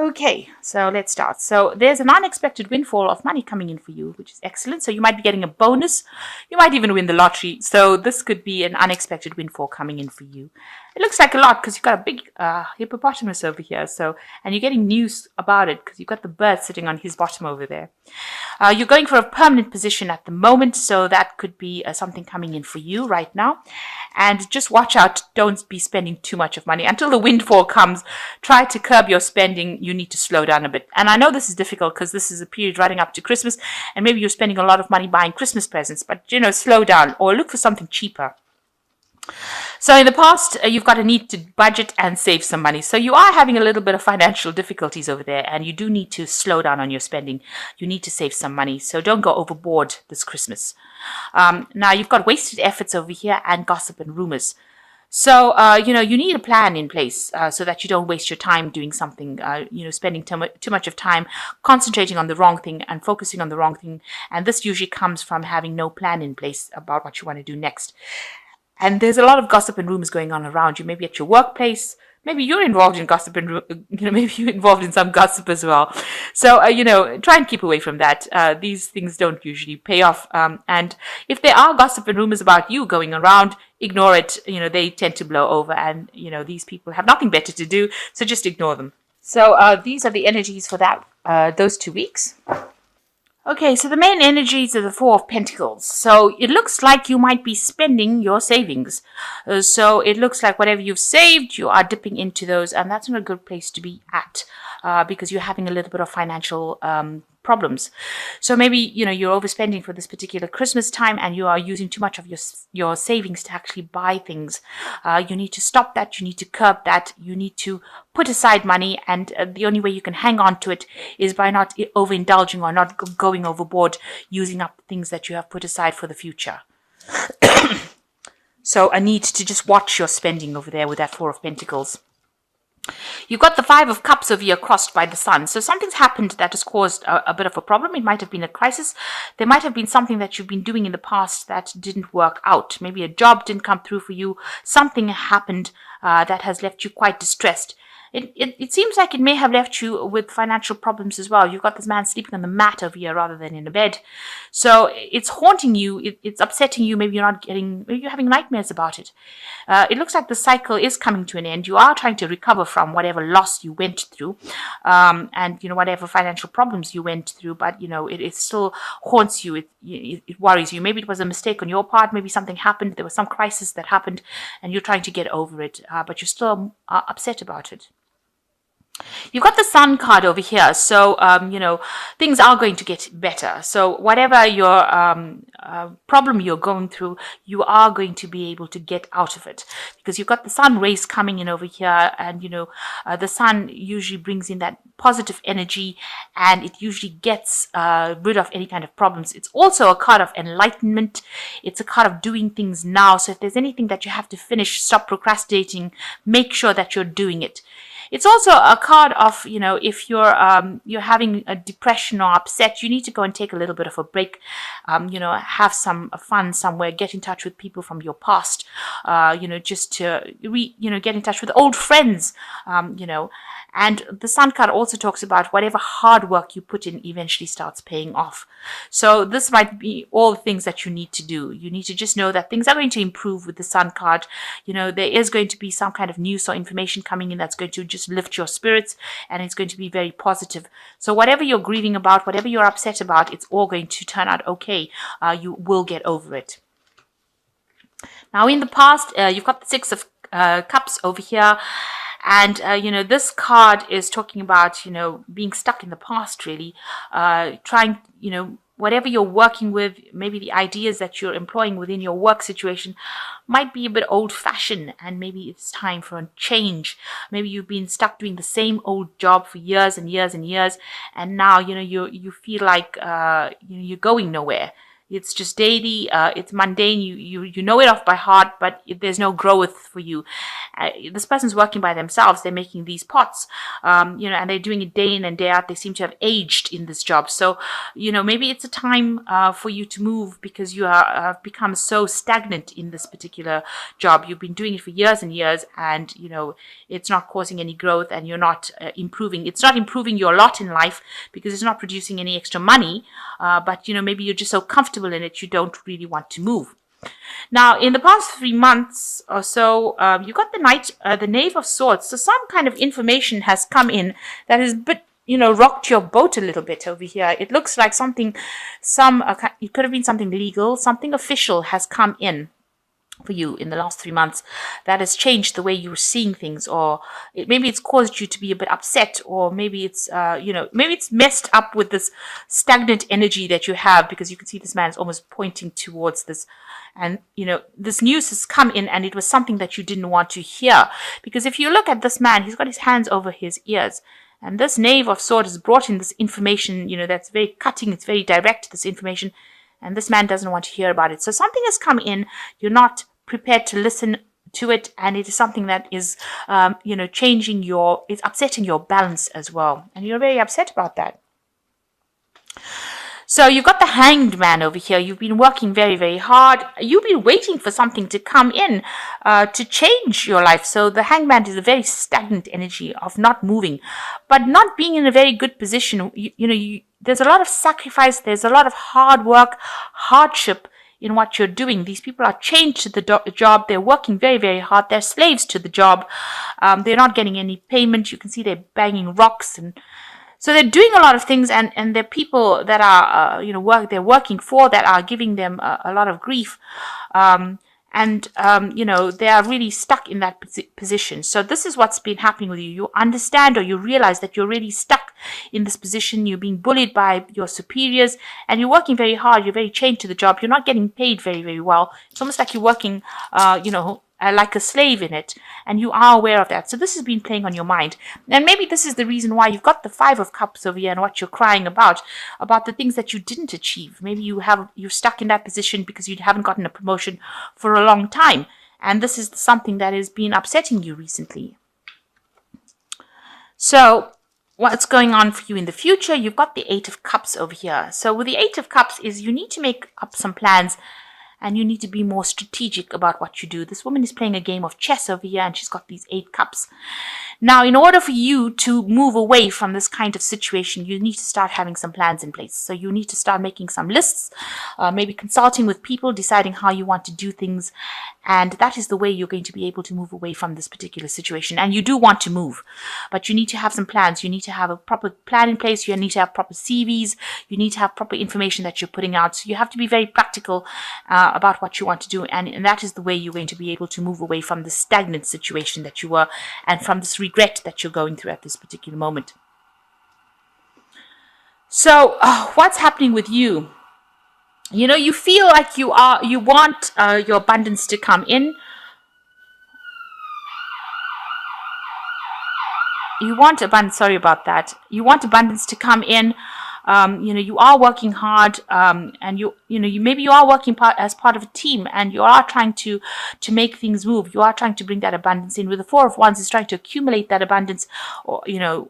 Okay, so let's start. So there's an unexpected windfall of money coming in for you, which is excellent. So you might be getting a bonus. You might even win the lottery. So this could be an unexpected windfall coming in for you. It looks like a lot because you've got a big hippopotamus over here. And you're getting news about it because you've got the bird sitting on his bottom over there. You're going for a permanent position at the moment, so that could be something coming in for you right now. And just watch out, don't be spending too much of money. Until the windfall comes, try to curb your spending. You need to slow down a bit. And I know this is difficult because this is a period running up to Christmas, and maybe you're spending a lot of money buying Christmas presents, but slow down or look for something cheaper. So in the past, you've got a need to budget and save some money. So you are having a little bit of financial difficulties over there, and you do need to slow down on your spending. You need to save some money. So don't go overboard this Christmas. Now you've got wasted efforts over here and gossip and rumors. So, you need a plan in place so that you don't waste your time doing something, spending too much of time concentrating on the wrong thing and focusing on the wrong thing. And this usually comes from having no plan in place about what you want to do next. And there's a lot of gossip and rumors going on around you, maybe at your workplace. Maybe you're involved in gossip and, maybe you're involved in some gossip as well. So, try and keep away from that. These things don't usually pay off. And if there are gossip and rumors about you going around, ignore it. They tend to blow over, and, these people have nothing better to do. So just ignore them. So these are the energies for those 2 weeks. Okay, so the main energies are the Four of Pentacles. So it looks like you might be spending your savings. So it looks like whatever you've saved, you are dipping into those, and that's not a good place to be at because you're having a little bit of financial problems. So maybe, you're overspending for this particular Christmas time and you are using too much of your savings to actually buy things. You need to stop that. You need to curb that. You need to put aside money, and the only way you can hang on to it is by not overindulging or not going overboard, using up things that you have put aside for the future. So a need to just watch your spending over there with that Four of Pentacles. You've got the Five of Cups over here crossed by the Sun. So something's happened that has caused a bit of a problem. It might have been a crisis. There might have been something that you've been doing in the past that didn't work out. Maybe a job didn't come through for you. Something happened that has left you quite distressed. It seems like it may have left you with financial problems as well. You've got this man sleeping on the mat over here rather than in a bed. So it's haunting you. It's upsetting you. Maybe maybe you're having nightmares about it. It looks like the cycle is coming to an end. You are trying to recover from whatever loss you went through, and whatever financial problems you went through. But it still haunts you. It worries you. Maybe it was a mistake on your part. Maybe something happened. There was some crisis that happened, and you're trying to get over it. But you're still upset about it. You've got the Sun card over here, so things are going to get better. So whatever your problem you're going through, you are going to be able to get out of it, because you've got the Sun rays coming in over here, and the Sun usually brings in that positive energy, and it usually gets rid of any kind of problems. It's also a card of enlightenment. It's a card of doing things now. So if there's anything that you have to finish, stop procrastinating, make sure that you're doing it. It's also a card of, if you're having a depression or upset, you need to go and take a little bit of a break, have some fun somewhere, get in touch with people from your past, just to, get in touch with old friends, And the Sun card also talks about whatever hard work you put in eventually starts paying off. So this might be all the things that you need to do. You need to just know that things are going to improve with the Sun card. There is going to be some kind of news or information coming in that's going to just lift your spirits, and it's going to be very positive. So whatever you're grieving about, whatever you're upset about, it's all going to turn out okay. You will get over it. Now in the past, you've got the Six of Cups over here. And, this card is talking about, being stuck in the past, really, trying, whatever you're working with, maybe the ideas that you're employing within your work situation might be a bit old-fashioned, and maybe it's time for a change. Maybe you've been stuck doing the same old job for years and years and years, and now, you feel like, you're going nowhere. It's just daily. It's mundane. You know it off by heart, but there's no growth for you. This person's working by themselves. They're making these pots, and they're doing it day in and day out. They seem to have aged in this job. So, maybe it's a time for you to move because you have become so stagnant in this particular job. You've been doing it for years and years, and it's not causing any growth, and you're not improving. It's not improving your lot in life because it's not producing any extra money. But maybe you're just so comfortable in it, you don't really want to move. Now, in the past 3 months or so, you got the Knave of Swords. So some kind of information has come in that has rocked your boat a little bit over here. It looks like it could have been something legal, something official has come in for you in the last 3 months that has changed the way you're seeing things, or maybe it's caused you to be a bit upset, or maybe it's maybe it's messed up with this stagnant energy that you have, because you can see this man is almost pointing towards this, and this news has come in, and it was something that you didn't want to hear, because if you look at this man, he's got his hands over his ears. And this Knave of Swords has brought in this information, that's very cutting, it's very direct, this information, and this man doesn't want to hear about it. So something has come in, you're not prepared to listen to it, and it is something that is, it's upsetting your balance as well, and you're very upset about that. So you've got the Hanged Man over here. You've been working very, very hard. You've been waiting for something to come in to change your life. So the Hanged Man is a very stagnant energy of not moving, but not being in a very good position. There's a lot of sacrifice. There's a lot of hard work, hardship in what you're doing. These people are chained to the job. They're working very, very hard. They're slaves to the job. They're not getting any payment. You can see they're banging rocks, and so they're doing a lot of things, and they're people that are, they're working for, that are giving them a lot of grief. They are really stuck in that position. So this is what's been happening with you. You understand, or you realize that you're really stuck in this position. You're being bullied by your superiors, and you're working very hard. You're very chained to the job. You're not getting paid very, very well. It's almost like you're working, like a slave in it, and you are aware of that. So this has been playing on your mind, and maybe this is the reason why you've got the Five of Cups over here, and what you're crying about the things that you didn't achieve. Maybe you're stuck in that position because you haven't gotten a promotion for a long time, and this is something that has been upsetting you recently. So what's going on for you in the future? You've got the Eight of Cups over here. So with the Eight of Cups is you need to make up some plans, and you need to be more strategic about what you do. This woman is playing a game of chess over here, and she's got these 8 cups. Now, in order for you to move away from this kind of situation, you need to start having some plans in place. So you need to start making some lists, maybe consulting with people, deciding how you want to do things. And that is the way you're going to be able to move away from this particular situation. And you do want to move, but you need to have some plans. You need to have a proper plan in place. You need to have proper CVs. You need to have proper information that you're putting out. So you have to be very practical about what you want to do. And that is the way you're going to be able to move away from the stagnant situation that you were, and from this regret that you're going through at this particular moment. So what's happening with you? You feel like you want your abundance to come in. You want abundance, sorry about that. You want abundance to come in. You are working hard, and maybe you are working as part of a team, and you are trying to make things move. You are trying to bring that abundance in. With the Four of Wands, is trying to accumulate that abundance, or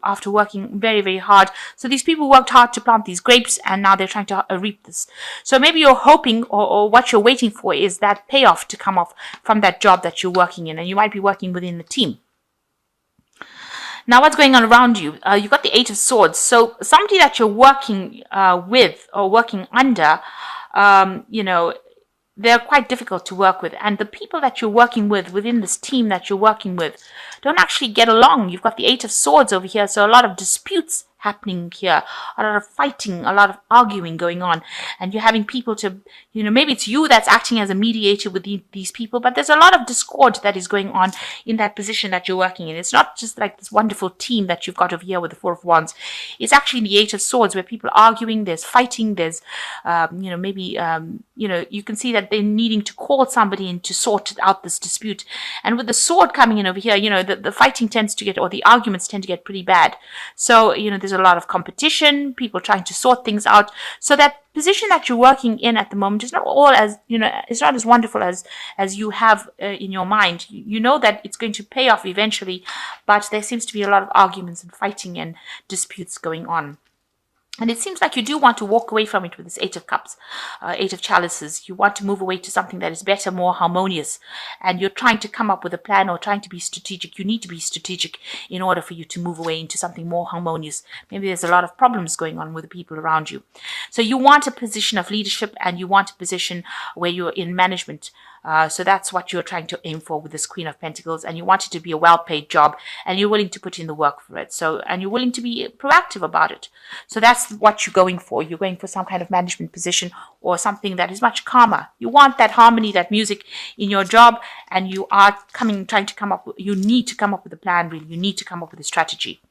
after working very, very hard. So these people worked hard to plant these grapes, and now they're trying to reap this. So maybe you're hoping, or what you're waiting for, is that payoff to come off from that job that you're working in, and you might be working within the team. Now, what's going on around you? You've got the Eight of Swords. So somebody that you're working with or working under, they're quite difficult to work with. And the people that you're working with within this team that you're working with don't actually get along. You've got the Eight of Swords over here. So a lot of disputes happening here, a lot of fighting, a lot of arguing going on, and you're having people to, maybe it's you that's acting as a mediator with these people, but there's a lot of discord that is going on in that position that you're working in. It's not just like this wonderful team that you've got over here with the Four of Wands. It's actually the Eight of Swords, where people are arguing, there's fighting, there's, you can see that they're needing to call somebody in to sort out this dispute. And with the sword coming in over here, the fighting tends to get, or the arguments tend to get pretty bad. So, there's there's a lot of competition, people trying to sort things out. So that position that you're working in at the moment is not all as, it's not as wonderful as you have in your mind. You know that it's going to pay off eventually, but there seems to be a lot of arguments and fighting and disputes going on. And it seems like you do want to walk away from it with this Eight of Cups, Eight of Chalices. You want to move away to something that is better, more harmonious. And you're trying to come up with a plan or trying to be strategic. You need to be strategic in order for you to move away into something more harmonious. Maybe there's a lot of problems going on with the people around you. So you want a position of leadership and you want a position where you're in management. So that's what you're trying to aim for with this Queen of Pentacles, and you want it to be a well-paid job, and you're willing to put in the work for it. So, and you're willing to be proactive about it. So that's what you're going for. You're going for some kind of management position or something that is much calmer. You want that harmony, that music in your job, and you are trying to come up. You need to come up with a plan. Really, you need to come up with a strategy.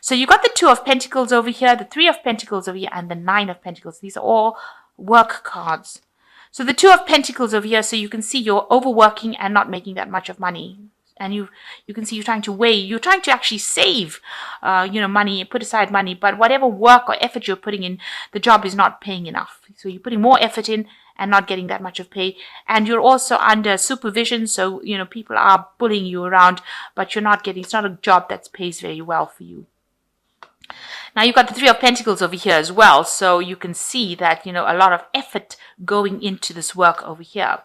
So you got the Two of Pentacles over here, the Three of Pentacles over here, and the Nine of Pentacles. These are all work cards. So the Two of Pentacles over here, so you can see you're overworking and not making that much of money. And you can see you're trying to actually save, money, put aside money. But whatever work or effort you're putting in, the job is not paying enough. So you're putting more effort in and not getting that much of pay. And you're also under supervision. So, people are bullying you around, but it's not a job that pays very well for you. Now you've got the Three of Pentacles over here as well. So you can see that, a lot of effort going into this work over here.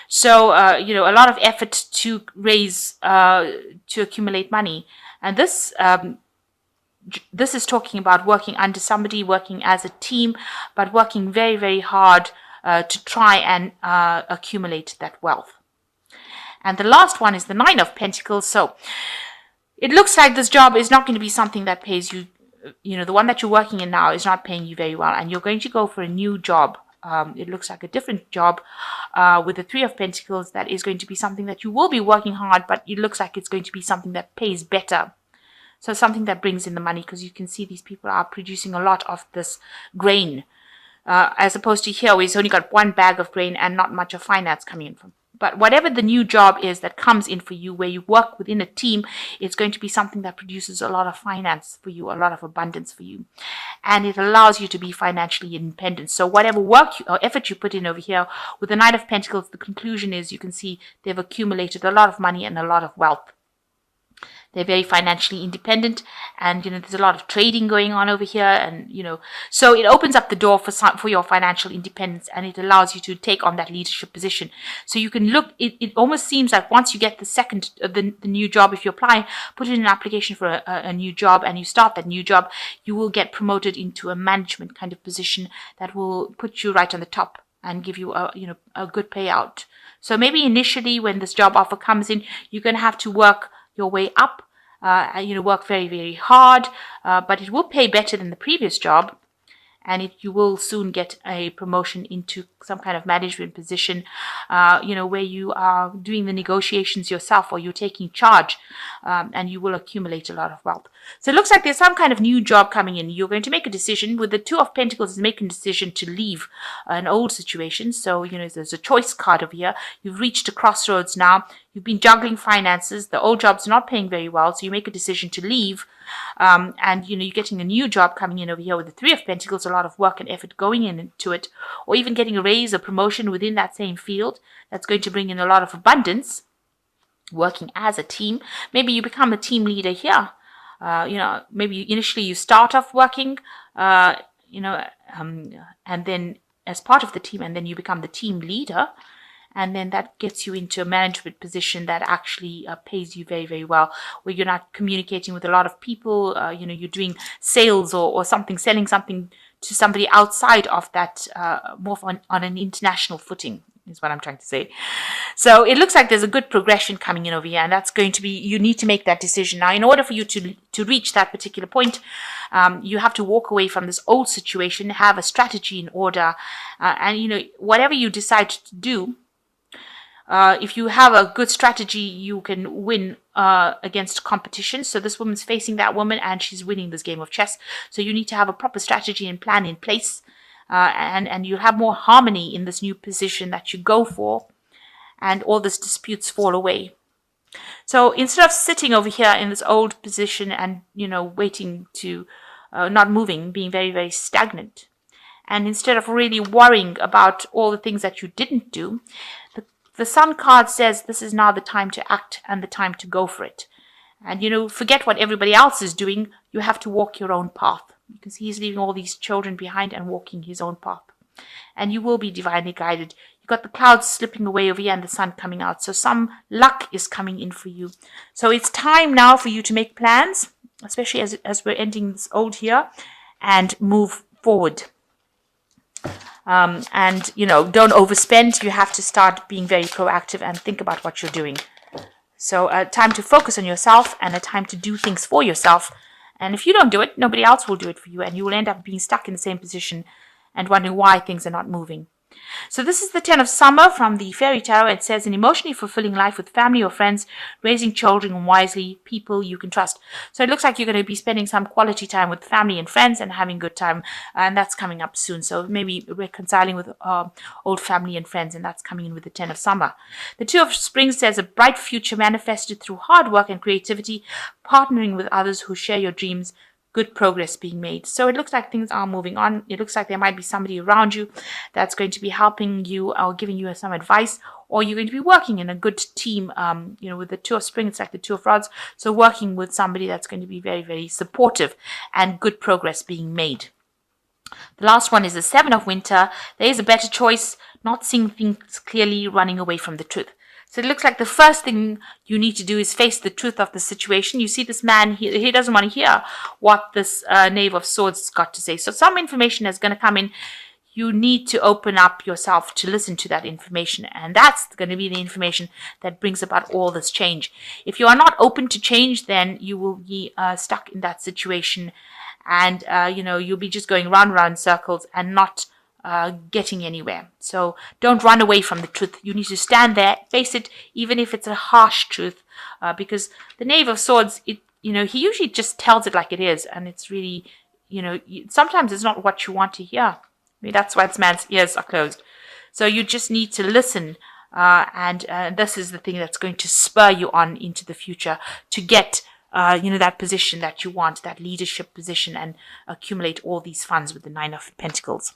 So, a lot of effort to to accumulate money. And this is talking about working under somebody, working as a team, but working very, very hard to try and accumulate that wealth. And the last one is the Nine of Pentacles. So it looks like this job is not going to be something that pays you. The one that you're working in now is not paying you very well, and you're going to go for a new job. It looks like a different job with the Three of Pentacles that is going to be something that you will be working hard, but it looks like it's going to be something that pays better. So something that brings in the money, because you can see these people are producing a lot of this grain, as opposed to here where it's only got one bag of grain and not much of finance coming in from. But whatever the new job is that comes in for you, where you work within a team, it's going to be something that produces a lot of finance for you, a lot of abundance for you. And it allows you to be financially independent. So whatever work or effort you put in over here, with the Knight of Pentacles, the conclusion is you can see they've accumulated a lot of money and a lot of wealth. They're very financially independent, and there's a lot of trading going on over here, and so it opens up the door for your financial independence, and it allows you to take on that leadership position. So you can look. It almost seems like once you get the new job, if you apply, put in an application for a new job, and you start that new job, you will get promoted into a management kind of position that will put you right on the top and give you a good payout. So maybe initially when this job offer comes in, you're going to have to work your way up, work very, very hard, but it will pay better than the previous job, and you will soon get a promotion into some kind of management position, where you are doing the negotiations yourself, or you're taking charge, and you will accumulate a lot of wealth. So it looks like there's some kind of new job coming in. You're going to make a decision. With the Two of Pentacles, is making a decision to leave an old situation. So, there's a choice card over here. You've reached a crossroads now. You've been juggling finances. The old job's not paying very well, so you make a decision to leave. And you're getting a new job coming in over here with the Three of Pentacles, a lot of work and effort going into it, or even getting a raise or promotion within that same field. That's going to bring in a lot of abundance. Working as a team. Maybe you become a team leader here. Maybe initially you start off working, and then as part of the team, and then you become the team leader. And then that gets you into a management position that actually pays you very, very well, where you're not communicating with a lot of people. You're doing sales or something, selling something to somebody outside of that, more on an international footing, is what I'm trying to say. So it looks like there's a good progression coming in over here, and that's going to be, you need to make that decision. Now, in order for you to reach that particular point, you have to walk away from this old situation, have a strategy in order, and whatever you decide to do, if you have a good strategy, you can win against competition. So this woman's facing that woman, and she's winning this game of chess. So you need to have a proper strategy and plan in place, and you'll have more harmony in this new position that you go for, and all these disputes fall away. So instead of sitting over here in this old position and waiting to not moving, being very, very stagnant. And instead of really worrying about all the things that you didn't do, the Sun card says this is now the time to act and the time to go for it. And, forget what everybody else is doing. You have to walk your own path. You can see he's leaving all these children behind and walking his own path. And you will be divinely guided. You've got the clouds slipping away over here and the sun coming out. So some luck is coming in for you. So it's time now for you to make plans, especially as we're ending this old year, and move forward. And, don't overspend. You have to start being very proactive and think about what you're doing. So a time to focus on yourself and a time to do things for yourself. And if you don't do it, nobody else will do it for you. And you will end up being stuck in the same position and wondering why things are not moving. So this is the 10 of Summer from the Fairy Tarot. It says, an emotionally fulfilling life with family or friends, raising children wisely, people you can trust. So it looks like you're going to be spending some quality time with family and friends and having a good time. And that's coming up soon. So maybe reconciling with old family and friends. And that's coming in with the 10 of Summer. The 2 of Spring says, a bright future manifested through hard work and creativity, partnering with others who share your dreams, good progress being made. So it looks like things are moving on. It looks like there might be somebody around you that's going to be helping you or giving you some advice, or you're going to be working in a good team. With the 2 of Spring, it's like the 2 of Rods. So working with somebody that's going to be very, very supportive and good progress being made. The last one is the 7 of Winter. There is a better choice, not seeing things clearly, running away from the truth. So it looks like the first thing you need to do is face the truth of the situation. You see this man, he doesn't want to hear what this Knave of Swords has got to say. So some information is going to come in. You need to open up yourself to listen to that information. And that's going to be the information that brings about all this change. If you are not open to change, then you will be stuck in that situation. And, you'll be just going round and round in circles and not getting anywhere. So don't run away from the truth. You need to stand there, face it, even if it's a harsh truth, because the Knave of Swords, he usually just tells it like it is, and it's really, sometimes it's not what you want to hear. I mean, that's why this man's ears are closed. So you just need to listen, and this is the thing that's going to spur you on into the future to get that position that you want, that leadership position, and accumulate all these funds with the 9 of Pentacles.